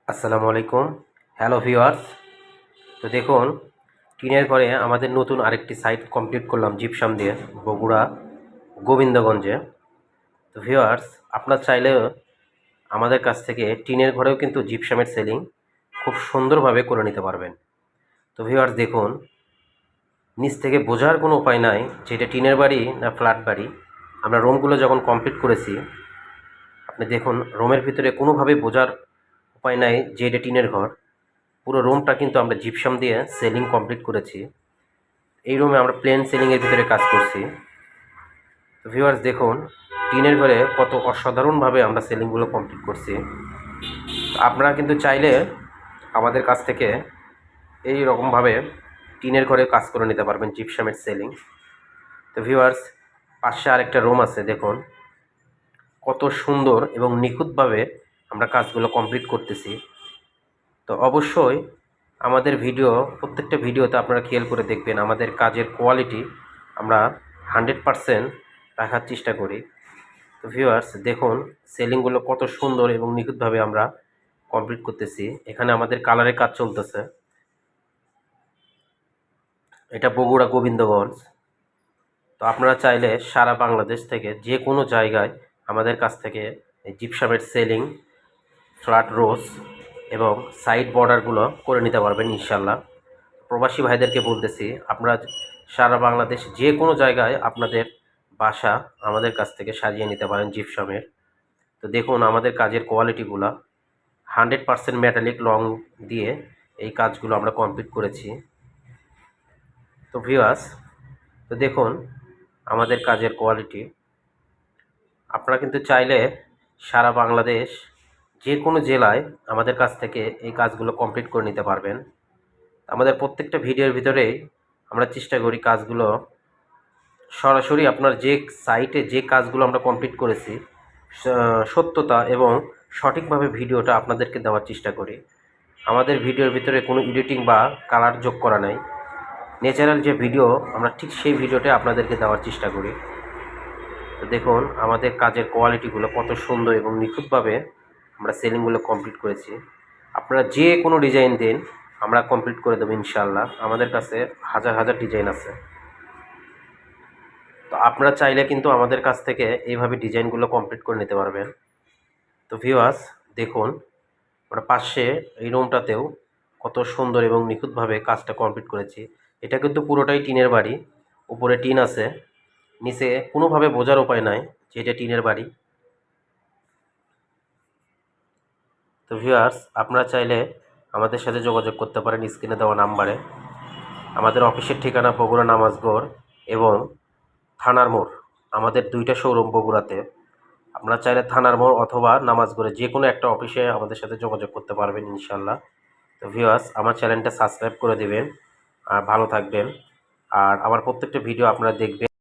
আসসালামু আলাইকুম। Hello viewers. তো দেখুন, টিনের ঘরে আমাদের নতুন আরেকটি সাইট কমপ্লিট করলাম জিপসাম দিয়ে, বগুড়া গোবিন্দগঞ্জে। তো ভিউয়ার্স, আপনার চাইলেও আমাদের কাছ থেকে টিনের ঘরেও কিন্তু জিপসামের সেলিং খুব সুন্দরভাবে করে নিতে পারবেন। তো ভিউয়ার্স দেখুন, নিচ থেকে বোঝার কোনো উপায় নাই যে এটা টিনের বাড়ি না ফ্ল্যাট বাড়ি। আমরা রুমগুলো যখন কমপ্লিট করেছি, আপনি দেখুন রুমের ভিতরে কোনোভাবে বোঝার উপায় নাই যে এটা টিনের ঘর। পুরো রুমটা কিন্তু আমরা জিপসাম দিয়ে সেলিং কমপ্লিট করেছি। এই রুমে আমরা প্লেন সিলিংয়ের ভিতরে কাজ করছি। তো ভিউয়ার্স দেখুন, টিনের ঘরে কত অসাধারণভাবে আমরা সেলিংগুলো কমপ্লিট করছি। আপনারা কিন্তু চাইলে আমাদের কাছ থেকে এই রকমভাবে টিনের ঘরে কাজ করে নিতে পারবেন জিপসামের সেলিং। তো ভিউয়ার্স, পাশে আরেকটা রুম আছে, দেখুন কত সুন্দর এবং নিখুঁতভাবে আমরা কাজগুলো কমপ্লিট করতেছি। তো অবশ্যই আমাদের প্রত্যেকটা ভিডিওতে আপনারা খেয়াল করে দেখবেন আমাদের কাজের কোয়ালিটি আমরা 100% রাখার চেষ্টা করি। তো ভিউয়ার্স দেখুন, সেলিংগুলো কত সুন্দর এবং নিখুঁতভাবে আমরা কমপ্লিট করতেছি। এখানে আমাদের কালারের কাজ চলতেছে। এটা বগুড়া গোবিন্দগঞ্জ। তো আপনারা চাইলে সারা বাংলাদেশ থেকে যে কোনো জায়গায় আমাদের কাছ থেকে এই জিপসামের সেলিং, ফ্ল্যাট রোজ এবং সাইড বর্ডারগুলো করে নিতে পারবেন ইনশাল্লাহ। প্রবাসী ভাইদেরকে বলতেছি, আপনারা সারা বাংলাদেশ যে কোনো জায়গায় আপনাদের বাসা আমাদের কাছ থেকে সাজিয়ে নিতে পারেন জিপসামের। তো দেখুন আমাদের কাজের কোয়ালিটিগুলো 100% মেটালিক রং দিয়ে এই কাজগুলো আমরা কমপ্লিট করেছি। তো ভিউয়ার্স, তো দেখুন আমাদের কাজের কোয়ালিটি। আপনারা কিন্তু চাইলে সারা বাংলাদেশ যে কোনো জেলায় আমাদের কাছ থেকে এই কাজগুলো কমপ্লিট করে নিতে পারবেন। আমাদের প্রত্যেকটা ভিডিওর ভিতরেই আমরা চেষ্টা করি কাজগুলো সরাসরি আপনার যে সাইটে যে কাজগুলো আমরা কমপ্লিট করেছি সত্যতা এবং সঠিকভাবে ভিডিওটা আপনাদেরকে দেওয়ার চেষ্টা করি। আমাদের ভিডিওর ভিতরে কোনো এডিটিং বা কালার যোগ করা নাই। ন্যাচারাল যে ভিডিও আমরা ঠিক সেই ভিডিওটা আপনাদেরকে দেওয়ার চেষ্টা করি। তো দেখুন আমাদের কাজের কোয়ালিটিগুলো কত সুন্দর এবং নিখুঁতভাবে আমরা সেলিংগুলো কমপ্লিট করেছি। আপনারা যে কোনো ডিজাইন দিন, আমরা কমপ্লিট করে দেবো ইনশাআল্লাহ। আমাদের কাছে হাজার হাজার ডিজাইন আছে। তো আপনারা চাইলে কিন্তু আমাদের কাছ থেকে এইভাবে ডিজাইনগুলো কমপ্লিট করে নিতে পারবেন। তো ভিউয়ার্স দেখুন, আমরা পাশে এই রুমটাতেও কত সুন্দর এবং নিখুঁতভাবে কাজটা কমপ্লিট করেছি। এটা কিন্তু পুরোটাই টিনের বাড়ি। উপরে টিন আছে, নিচে কোনোভাবে বোঝার উপায় নাই যে এটা টিনের বাড়ি। তো ভিউয়ার্স, আপনারা চাইলে আমাদের সাথে যোগাযোগ করতে পারেন স্ক্রিনে দেওয়া নাম্বারে। আমাদের অফিসের ঠিকানা বগুড়া নামাজগড় এবং থানার মোড়। আমাদের দুইটা শোরুম বগুড়াতে। আপনারা চাইলে থানার মোড় অথবা নামাজগড়ে যে কোনো একটা অফিসে আমাদের সাথে যোগাযোগ করতে পারবেন ইনশাল্লাহ। তো ভিউয়ার্স, আমার চ্যানেলটা সাবস্ক্রাইব করে দেবেন আর ভালো থাকবেন। আর আমার প্রত্যেকটা ভিডিও আপনারা দেখবেন।